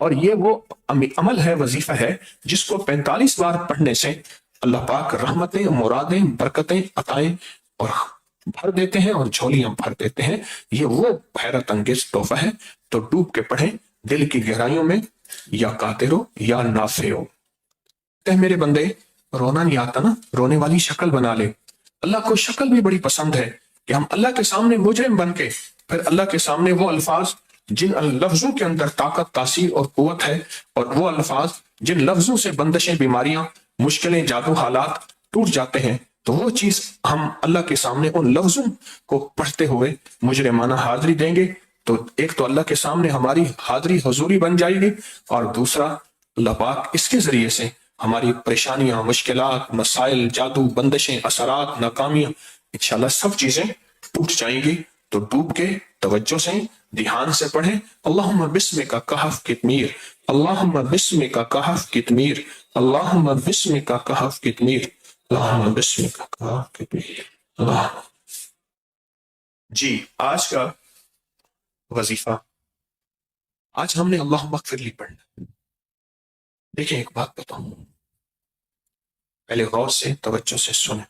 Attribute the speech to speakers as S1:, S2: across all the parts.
S1: اور یہ وہ عمل ہے، وظیفہ ہے، جس کو 45 بار پڑھنے سے اللہ پاک رحمتیں، مرادیں، برکتیں، عطائیں اور بھر دیتے ہیں اور جھولیاں بھر دیتے ہیں۔ یہ وہ حیرت انگیز تحفہ ہے۔ تو ڈوب کے پڑھیں دل کی گہرائیوں میں، یا قادر ہو یا نافع ہو۔ کہ میرے بندے رونا نہیں آتا نا، رونے والی شکل بنا لے۔ اللہ کو شکل بھی بڑی پسند ہے کہ ہم اللہ کے سامنے مجرم بن کے، پھر اللہ کے سامنے وہ الفاظ جن لفظوں کے اندر طاقت، تاثیر اور قوت ہے، اور وہ الفاظ جن لفظوں سے بندشیں، بیماریاں، مشکلیں، جادو، حالات ٹوٹ جاتے ہیں، تو وہ چیز ہم اللہ کے سامنے ان لفظوں کو پڑھتے ہوئے مجرمانہ حاضری دیں گے، تو ایک تو اللہ کے سامنے ہماری حاضری حضوری بن جائے گی، اور دوسرا اللہ پاک اس کے ذریعے سے ہماری پریشانیاں، مشکلات، مسائل، جادو، بندشیں، اثرات، ناکامیاں، انشاءاللہ سب چیزیں ٹوٹ جائیں گی۔ تو ڈوب کے توجہ سے، دھیان سے پڑھیں۔ اللہم بسمک کہف کتمیر، اللہم بسمک کہف کتمیر، اللہم بسمک کہف کتمیر، اللہم بسمک کہف کتمیر، اللہ۔ جی آج کا وظیفہ، آج ہم نے اللہم اغفر لی پڑھنا۔ دیکھیں ایک بات بتاؤں، پہلے غور سے، توجہ سے سنیں۔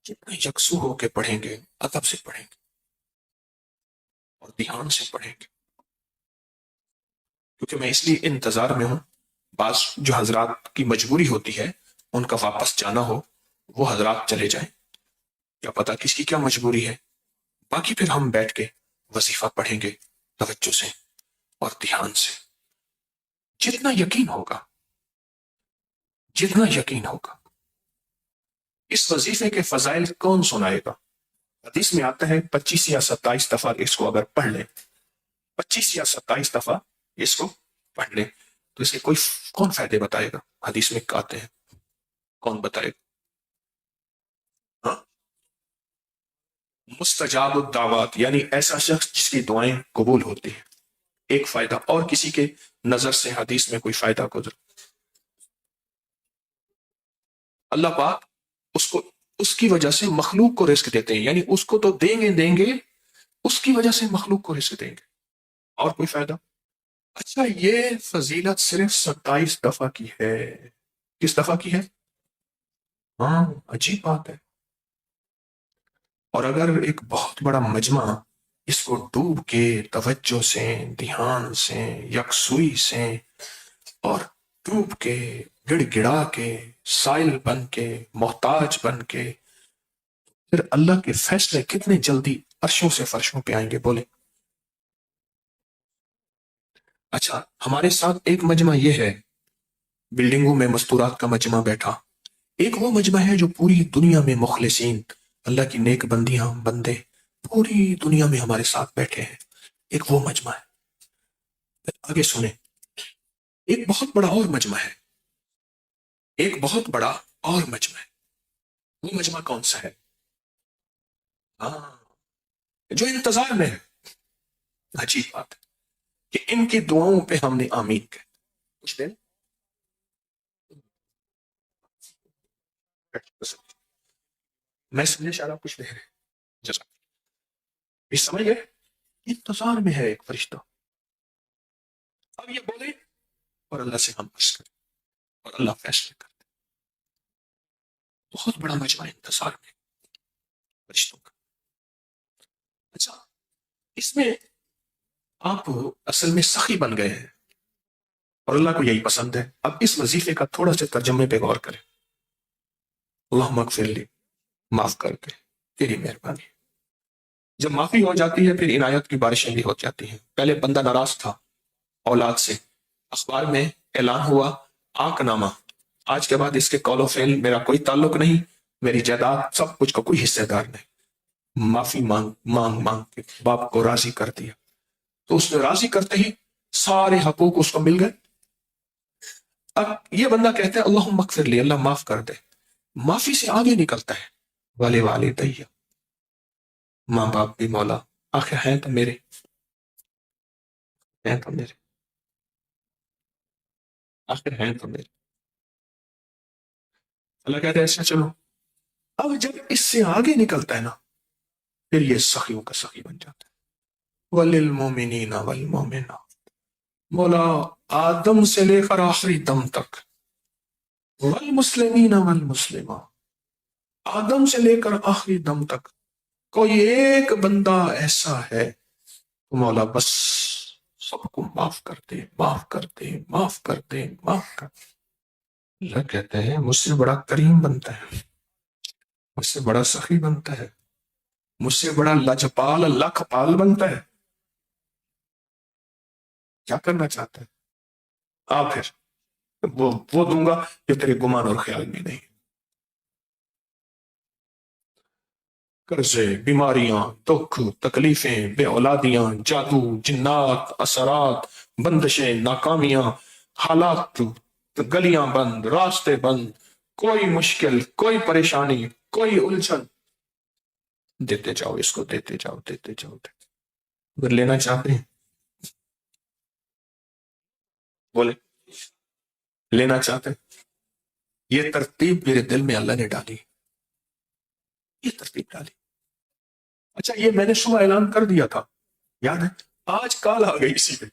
S1: جتنا یکسو ہو کے پڑھیں گے، ادب سے پڑھیں گے اور دھیان سے پڑھیں گے، کیونکہ میں اس لیے انتظار میں ہوں، بعض جو حضرات کی مجبوری ہوتی ہے ان کا واپس جانا ہو، وہ حضرات چلے جائیں، کیا پتا کس کی کیا مجبوری ہے، باقی پھر ہم بیٹھ کے وظیفہ پڑھیں گے توجہ سے اور دھیان سے۔ جتنا یقین ہوگا، جتنا یقین ہوگا۔ اس وظیفے کے فضائل کون سنائے گا؟ حدیث میں آتا ہے 25 یا 27 دفعہ اس کو اگر پڑھ لیں، 25 یا 27 دفعہ اس کو پڑھ لیں، تو اس کے کوئی کون فائدے بتائے گا؟ حدیث میں آتے ہیں، کون بتائے گا؟ ہاں؟ مستجاب الدعوات، یعنی ایسا شخص جس کی دعائیں قبول ہوتی ہیں، ایک فائدہ۔ اور کسی کے نظر سے حدیث میں کوئی فائدہ گزر، اللہ پاک اس کو، اس کی وجہ سے مخلوق کو رزق دیتے ہیں، یعنی اس کو تو دیں گے، اس کی وجہ سے مخلوق کو رزق دیں گے۔ اور کوئی فائدہ؟ اچھا، یہ فضیلت صرف 27 دفعہ کی ہے۔ کس دفعہ کی ہے؟ ہاں، عجیب بات ہے۔ اور اگر ایک بہت بڑا مجمع اس کو ڈوب کے توجہ سے، دھیان سے، یکسوئی سے، اور ڈوب کے، گڑ گڑا کے، سائل بن کے، محتاج بن کے، پھر اللہ کے فیصلے کتنے جلدی عرشوں سے فرشوں پہ آئیں گے، بولے۔ اچھا، ہمارے ساتھ ایک مجمع یہ ہے، بلڈنگوں میں مستورات کا مجمع بیٹھا، ایک وہ مجمع ہے جو پوری دنیا میں مخلصین، اللہ کی نیک بندیاں، بندے پوری دنیا میں ہمارے ساتھ بیٹھے ہیں، ایک وہ مجمع ہے۔ آگے سنیں، ایک بہت بڑا اور مجمع ہے، ایک بہت بڑا اور مجمع ہے۔ وہ مجمع کون سا ہے؟ ہاں، جو انتظار میں ہے۔ عجیب بات ہے کہ ان کی دعاؤں پہ ہم نے آمین کہا۔ کچھ دیر میں سمجھے شاید آپ کچھ دے رہے ہیں، جزاک یہ سمجھ گئے؟ انتظار میں ہے ایک فرشتہ، اب یہ بولے اور اللہ سے ہم عرض کریں اور اللہ فیصلے کرتے۔ بہت بڑا مجمع انتظار میں فرشتوں کا۔ اچھا، اس میں آپ اصل میں سخی بن گئے ہیں اور اللہ کو یہی پسند ہے۔ اب اس وظیفے کا تھوڑا سے ترجمے پہ غور کریں۔ اللہم اغفر لی، معاف کر کے، تیری مہربانی۔ جب معافی ہو جاتی ہے پھر عنایت کی بارشیں بھی ہو جاتی ہیں۔ پہلے بندہ ناراض تھا اولاد سے، اخبار میں اعلان ہوا آنک نامہ، آج کے بعد اس کے قول و فعل میرا کوئی تعلق نہیں، میری جائیداد سب کچھ کا کوئی حصے دار نہیں۔ معافی مانگ کے باپ کو راضی کر دیا، تو اس نے راضی کرتے ہی سارے حقوق اس کو مل گئے۔ اب یہ بندہ کہتا ہے اللہم اغفر لی، اللہ معاف کر دے۔ معافی سے آگے نکلتا ہے والے والدیہ، ماں باپ بھی مولا، آخر ہیں تو میرے، ہیں تو میرے، آخر ہیں تو میرے۔ اللہ کہتا ہے ایسا چلو۔ اب جب اس سے آگے نکلتا ہے نا، پھر یہ سخیوں کا سخی بن جاتا ہے۔ وَلِلْمُؤْمِنِينَ وَالْمُؤْمِنَاتِ، مولا آدم سے لے کر آخری دم تک، والمسلمین والمسلمات، آدم سے لے کر آخری دم تک کوئی ایک بندہ ایسا ہے تو مولا بس سب کو معاف کر دے، معاف کر دے، معاف کر دے، معاف کر دے۔ اللہ کہتے ہیں مجھ سے بڑا کریم بنتا ہے، مجھ سے بڑا سخی بنتا ہے، مجھ سے بڑا لجپال اللہ کپال بنتا ہے، کیا کرنا چاہتا ہے؟ آ پھر وہ دوں گا جو تیرے گمان اور خیال میں نہیں۔ قرضے، بیماریاں، دکھ، تکلیفیں، بے اولادیاں، جادو، جنات، اثرات، بندشیں، ناکامیاں، حالات، گلیاں بند، راستے بند، کوئی مشکل، کوئی پریشانی، کوئی الجھن، دیتے جاؤ اس کو، دیتے جاؤ، دیتے جاؤ، دیتے جاؤ۔ اگر لینا چاہتے ہیں بولے، لینا چاہتے ہیں؟ یہ ترتیب میرے دل میں اللہ نے ڈالی، یہ ترتیب ڈالی۔ اچھا یہ میں نے صبح اعلان کر دیا تھا، یاد ہے؟ آج کال آ گئی اسی پہ،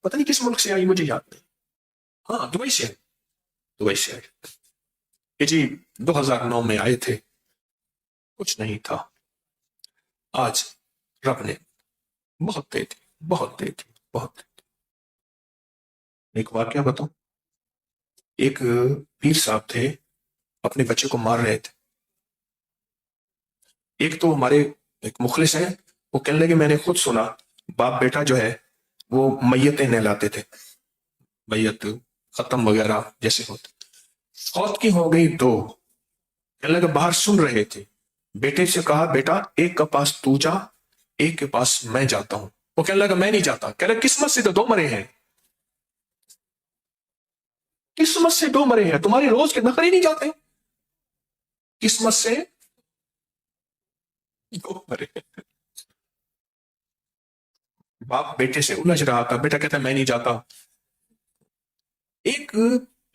S1: پتہ نہیں کس ملک سے آئی مجھے یاد نہیں، ہاں دبئی سے آئی، دبئی سے آئی کہ جی 2009 میں آئے تھے، کچھ نہیں تھا، آج رب نے بہت دے دی، بہت دے دی، بہت دے دی۔ ایک واقعہ بتاؤں، ایک پیر صاحب تھے، اپنے بچے کو مار رہے تھے، ایک تو ہمارے ایک مخلص ہیں، وہ کہنے لگے میں نے خود سنا باپ بیٹا جو ہے وہ میتیں نہلاتے تھے، میت ختم وغیرہ جیسے ہوتے، فوت کی ہو گئی دو، کہنے لگے باہر سن رہے تھے، بیٹے سے کہا بیٹا ایک کے پاس تو جا، ایک کے پاس میں جاتا ہوں، وہ کہنے لگا میں نہیں جاتا، کہہ رہا قسمت سے تو دو مرے ہیں، قسمت سے دو مرے ہیں، تمہارے روز کے نخرے نہیں جاتے، قسمت سے دو مرے ہیں۔ باپ بیٹے سے الجھ رہا تھا، بیٹا کہتا ہے میں نہیں جاتا، ایک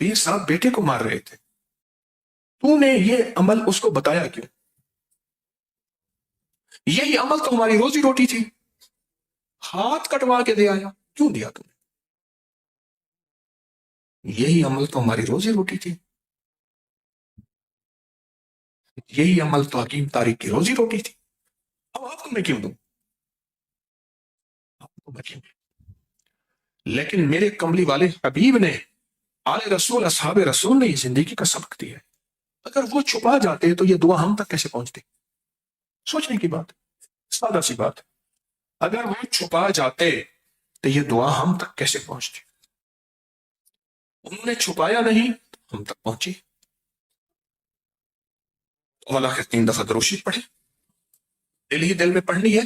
S1: پیر صاحب بیٹے کو مار رہے تھے، تو نے یہ عمل اس کو بتایا کیوں؟ یہی عمل تو ہماری روزی روٹی تھی، ہاتھ کٹوا کے دے آیا، کیوں دیا تم نے؟ یہی عمل تو ہماری روزی روٹی تھی، یہی عمل تو حکیم طارق کی روزی روٹی تھی، اب آپ کو میں کیوں دوں؟ آپ کو میں کیوں دوں؟ لیکن میرے کملی والے حبیب نے، آل رسول اصحاب رسول نے یہ زندگی کا سبق دیا ہے، اگر وہ چھپا جاتے تو یہ دعا ہم تک کیسے پہنچتی؟ سوچنے کی بات، سادہ سی بات، اگر وہ چھپا جاتے تو یہ دعا ہم تک کیسے پہنچتی؟ انہوں نے چھپایا نہیں، ہم تک پہنچی۔ اولا کے 3 دفعہ دروشی پڑھے، دل ہی دل میں پڑھنی ہے،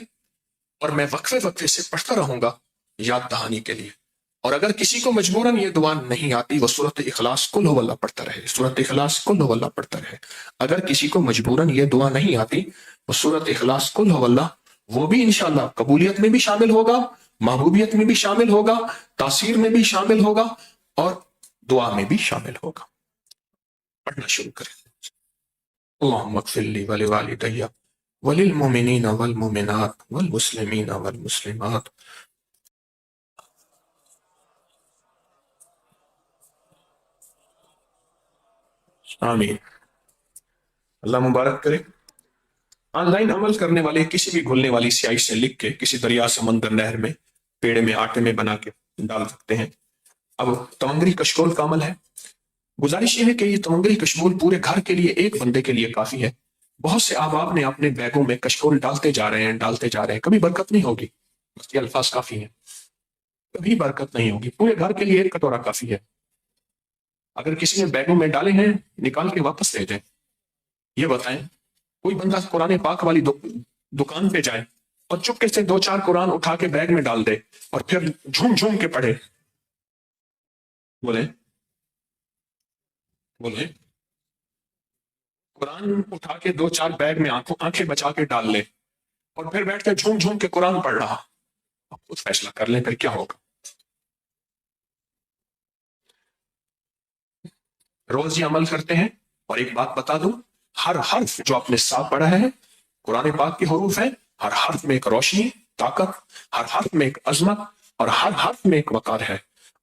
S1: اور میں وقفے وقفے سے پڑھتا رہوں گا یاد دہانی کے لیے، اور اگر کسی کو مجبوراً یہ دعا نہیں آتی وہ سورۃ اخلاص قل هو اللہ پڑھتا رہے، سورۃ اخلاص قل هو اللہ پڑھتا رہے۔ اگر کسی کو مجبوراً یہ دعا نہیں آتی وہ سورۃ اخلاص قل هو اللہ، وہ بھی انشاءاللہ قبولیت میں بھی شامل ہوگا، محبوبیت میں بھی شامل ہوگا، تاثیر میں بھی شامل ہوگا، اور دعا میں بھی شامل ہوگا۔ پڑھنا شروع کریں۔ اللہم اغفر لی ولوالدی وللمؤمنین والمؤمنات والمسلمین والمسلمات۔ آمین۔ اللہ مبارک کرے۔ آن لائن عمل کرنے والے کسی بھی گھلنے والی سیاہی سے لکھ کے کسی دریا، سمندر، نہر میں، پیڑے میں، آٹے میں بنا کے ڈال سکتے ہیں۔ اب تمنگری کشکول کا عمل ہے، گزارش یہ ہے کہ یہ تمنگری کشکول پورے گھر کے لیے ایک بندے کے لیے کافی ہے۔ بہت سے احباب نے اپنے بیگوں میں کشکول ڈالتے جا رہے ہیں، ڈالتے جا رہے ہیں، کبھی برکت نہیں ہوگی، بس یہ الفاظ کافی ہیں، کبھی برکت نہیں ہوگی، پورے گھر کے لیے ایک کٹورا کافی ہے۔ اگر کسی نے بیگوں میں ڈالے ہیں نکال کے واپس دے دیں۔ یہ بتائیں کوئی بندہ قرآن پاک والی دکان پہ جائے اور چپکے سے 2-4 قرآن اٹھا کے بیگ میں ڈال دے اور پھر جھوم جھوم کے پڑھے، بولے بولے قرآن اٹھا کے 2-4 بیگ میں آنکھیں بچا کے ڈال لے اور پھر بیٹھ کے جھوم جھوم کے قرآن پڑھ رہا، آپ خود فیصلہ کر لیں پھر کیا ہوگا۔ روز یہ عمل کرتے ہیں، اور ایک بات بتا دوں، ہر حرف جو آپ نے ساتھ پڑھا ہے قرآن پاک کے حروف ہیں، ہر حرف میں ایک روشنی، طاقت، ہر حرف میں ایک عظمت، اور ہر حرف میں ایک وقار ہے۔